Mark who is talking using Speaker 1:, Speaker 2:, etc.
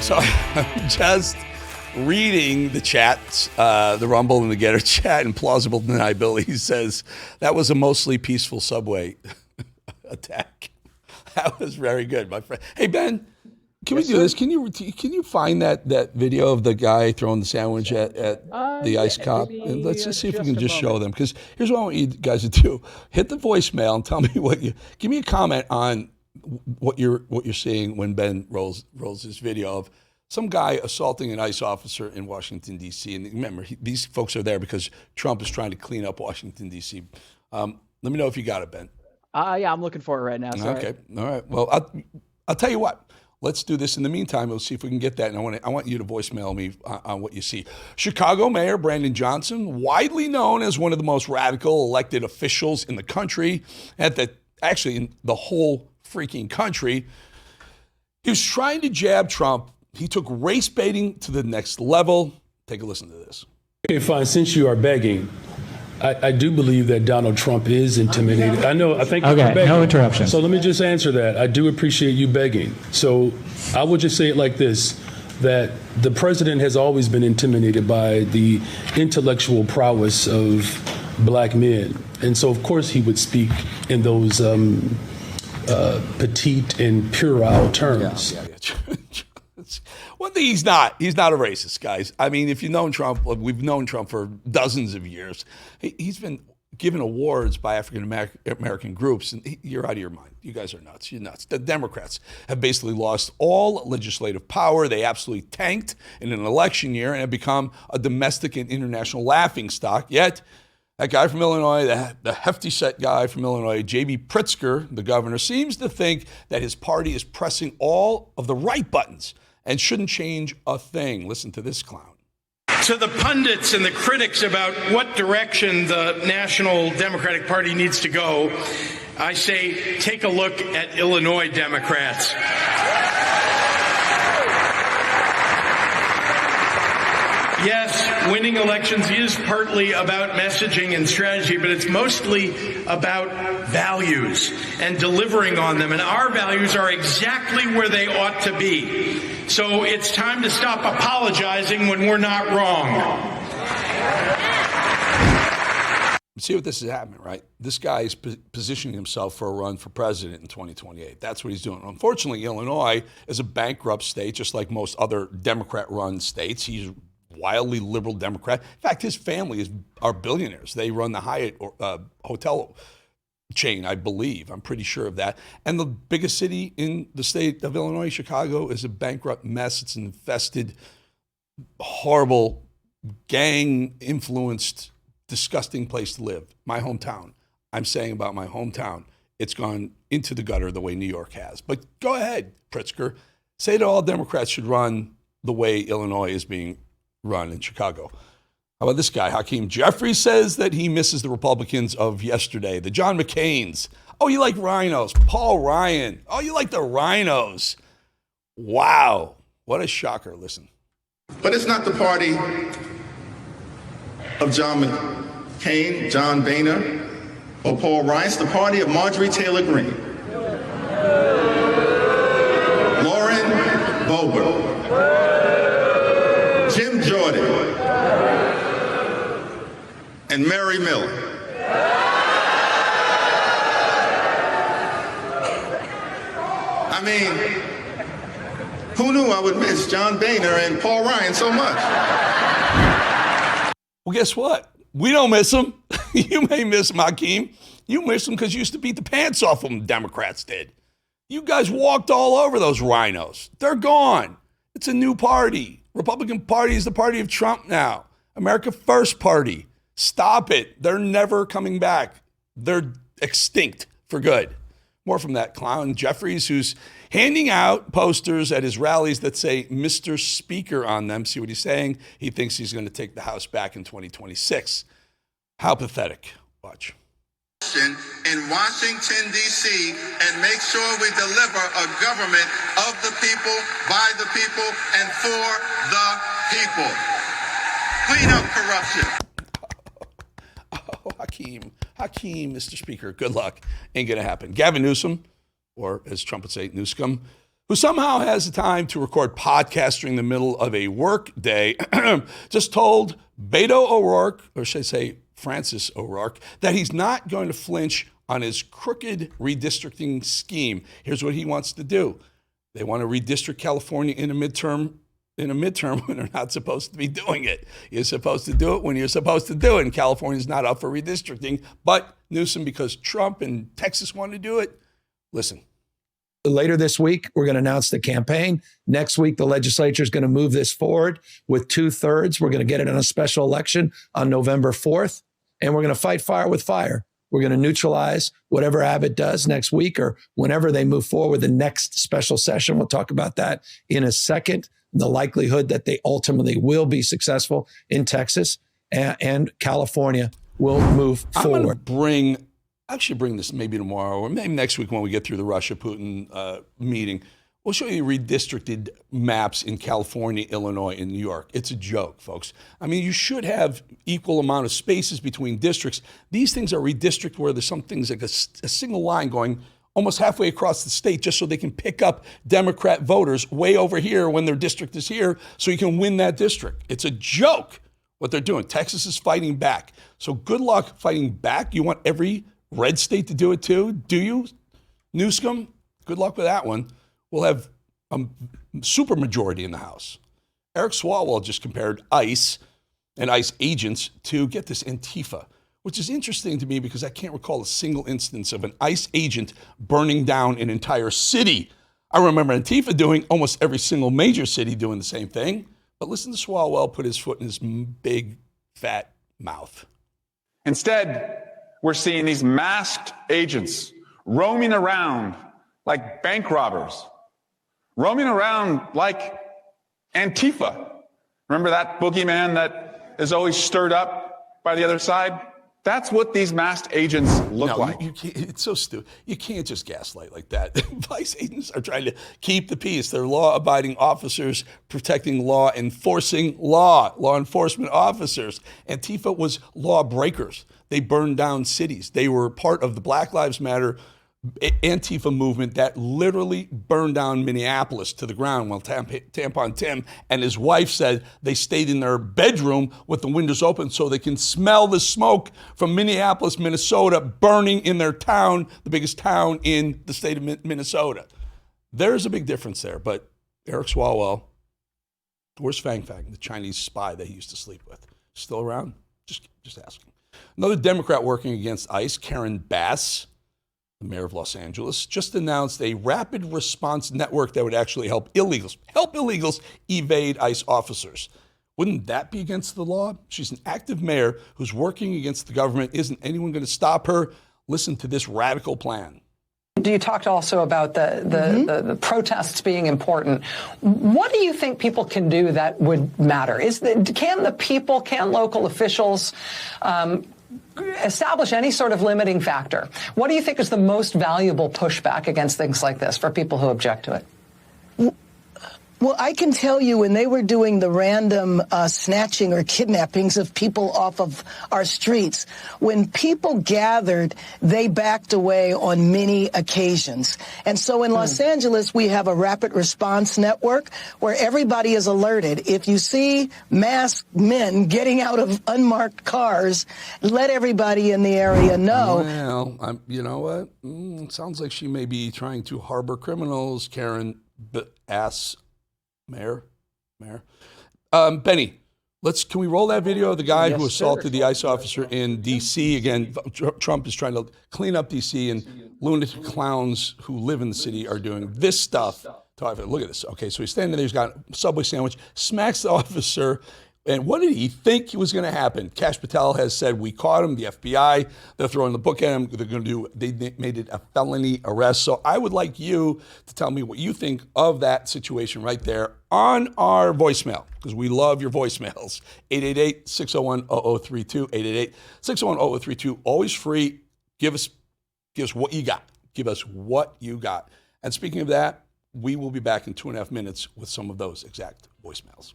Speaker 1: So I'm just reading the chats, the Rumble and the Getter chat, and plausible deniability says that was a mostly peaceful subway attack. That was very good, my friend. Hey, Ben, can we do this? Can you find that video of the guy throwing the sandwich at the ICE cop? And let's just see if we can just show them. Because here's what I want you guys to do. Hit the voicemail and tell me give me a comment on what you're seeing when Ben rolls this video of some guy assaulting an ICE officer in Washington, D.C. And remember, these folks are there because Trump is trying to clean up Washington, D.C. Let me know if you got it, Ben.
Speaker 2: Yeah, I'm looking for it right now. Sorry.
Speaker 1: Okay, all right. Well, I'll tell you what. Let's do this. In the meantime, we'll see if we can get that. And I want you to voicemail me on what you see. Chicago Mayor Brandon Johnson, widely known as one of the most radical elected officials in the country, actually in the whole freaking country. He was trying to jab Trump. He took race baiting to the next level. Take a listen to this.
Speaker 3: Okay, fine. Since you are begging, I do believe that Donald Trump is intimidated. I think you're begging.
Speaker 4: No interruption.
Speaker 3: So let me just answer that. I do appreciate you begging. So I will just say it like this, that the president has always been intimidated by the intellectual prowess of black men. And so, of course, he would speak in those petite and puerile terms.
Speaker 1: Yeah. One thing, he's not a racist, guys. I mean, if you've known Trump, we've known Trump for dozens of years. He's been given awards by African American groups, and you're out of your mind. You guys are nuts. You're nuts. The Democrats have basically lost all legislative power. They absolutely tanked in an election year and have become a domestic and international laughingstock. Yet, that guy from Illinois, the hefty set guy from Illinois, J.B. Pritzker, the governor, seems to think that his party is pressing all of the right buttons and shouldn't change a thing. Listen to this clown.
Speaker 5: To the pundits and the critics about what direction the National Democratic Party needs to go, I say take a look at Illinois Democrats. Yes, winning elections is partly about messaging and strategy, but it's mostly about values and delivering on them. And our values are exactly where they ought to be. So it's time to stop apologizing when we're not wrong.
Speaker 1: See what this is happening, right? This guy is positioning himself for a run for president in 2028. That's what he's doing. Unfortunately, Illinois is a bankrupt state, just like most other Democrat-run states. He's wildly liberal Democrat. In fact, his family are billionaires. They run the Hyatt hotel chain, I believe. I'm pretty sure of that. And the biggest city in the state of Illinois, Chicago, is a bankrupt mess. It's an infested, horrible, gang-influenced, disgusting place to live. My hometown. I'm saying about my hometown, it's gone into the gutter the way New York has. But go ahead, Pritzker. Say that all Democrats should run the way Illinois is being run in Chicago. How about this guy? Hakeem Jeffries says that he misses the Republicans of yesterday, the John McCains. Oh, you like rhinos. Paul Ryan. Oh, you like the rhinos. Wow. What a shocker. Listen.
Speaker 6: But it's not the party of John McCain, John Boehner, or Paul Ryan. It's the party of Marjorie Taylor Greene, Lauren Boebert, Jim Jordan, and Mary Miller. I mean, who knew I would miss John Boehner and Paul Ryan so much?
Speaker 1: Well, guess what? We don't miss them. You may miss them, Hakeem. You miss them because you used to beat the pants off them, Democrats did. You guys walked all over those rhinos. They're gone. It's a new party. Republican Party is the party of Trump now. America First Party. Stop it. They're never coming back. They're extinct for good. More from that clown Jeffries, who's handing out posters at his rallies that say Mr. Speaker on them. See what he's saying? He thinks he's going to take the House back in 2026. How pathetic. Watch.
Speaker 6: In Washington, D.C., and make sure we deliver a government of the people, by the people, and for the people. Clean up corruption.
Speaker 1: Oh, Hakeem, Mr. Speaker, good luck. Ain't going to happen. Gavin Newsom, or as Trump would say, Newscomb, who somehow has the time to record podcasts during the middle of a work day, just told Beto O'Rourke, or should I say Francis O'Rourke, that he's not going to flinch on his crooked redistricting scheme. Here's what he wants to do. They want to redistrict California in a midterm when they're not supposed to be doing it. You're supposed to do it when you're supposed to do it, and California's not up for redistricting. But Newsom, because Trump and Texas want to do it, listen.
Speaker 4: Later this week, we're going to announce the campaign. Next week, the legislature is going to move this forward with 2/3. We're going to get it in a special election on November 4th, and we're going to fight fire with fire. We're going to neutralize whatever Abbott does next week or whenever they move forward with the next special session. We'll talk about that in a second. The likelihood that they ultimately will be successful in Texas and California will move forward.
Speaker 1: I'm going to bring this maybe tomorrow or maybe next week when we get through the Russia-Putin meeting. We'll show you redistricted maps in California, Illinois, and New York. It's a joke, folks. I mean, you should have equal amount of spaces between districts. These things are redistricted where there's some things like a single line going almost halfway across the state just so they can pick up Democrat voters way over here when their district is here so you can win that district. It's a joke what they're doing. Texas is fighting back. So good luck fighting back. You want every red state to do it too? Do you, Newsom? Good luck with that one. We'll have a super majority in the House. Eric Swalwell just compared ICE and ICE agents to, get this, Antifa, which is interesting to me because I can't recall a single instance of an ICE agent burning down an entire city. I remember Antifa doing almost every single major city doing the same thing. But listen to Swalwell put his foot in his big, fat mouth.
Speaker 7: Instead, we're seeing these masked agents roaming around like bank robbers, roaming around like Antifa. Remember that boogeyman that is always stirred up by the other side? That's what these masked agents look like.
Speaker 1: You can't, it's so stupid. You can't just gaslight like that. Vice agents are trying to keep the peace. They're law-abiding officers protecting law, enforcing law enforcement officers. Antifa was lawbreakers. They burned down cities. They were part of the Black Lives Matter Antifa movement that literally burned down Minneapolis to the ground while Tampon Tim and his wife said they stayed in their bedroom with the windows open so they can smell the smoke from Minneapolis, Minnesota, burning in their town, the biggest town in the state of Minnesota. There's a big difference there, but Eric Swalwell, where's Fang Fang, the Chinese spy that he used to sleep with? Still around? Just asking. Another Democrat working against ICE, Karen Bass, the mayor of Los Angeles, just announced a rapid response network that would actually help illegals evade ICE officers. Wouldn't that be against the law? She's an active mayor who's working against the government. Isn't anyone going to stop her? Listen to this radical plan.
Speaker 8: You talked also about the protests being important. What do you think people can do that would matter? Can local officials establish any sort of limiting factor? What do you think is the most valuable pushback against things like this for people who object to it?
Speaker 9: Well, I can tell you when they were doing the random snatching or kidnappings of people off of our streets, when people gathered, they backed away on many occasions. And so in Los Angeles, we have a rapid response network where everybody is alerted. If you see masked men getting out of unmarked cars, let everybody in the area know.
Speaker 1: Well, you know what? It sounds like she may be trying to harbor criminals, Karen Bass. Mayor. Benny, can we roll that video of the guy who assaulted the ICE officer in D.C.? Again, Trump is trying to clean up D.C. and lunatic clowns who live in the city are doing this stuff. Look at this. Okay, so he's standing there, he's got a Subway sandwich, smacks the officer. And what did he think was going to happen? Kash Patel has said, we caught him, the FBI, they're throwing the book at him, they made it a felony arrest. So I would like you to tell me what you think of that situation right there on our voicemail, because we love your voicemails. 888-601-0032, 888-601-0032, always free. Give us what you got. Give us what you got. And speaking of that, we will be back in 2.5 minutes with some of those exact voicemails.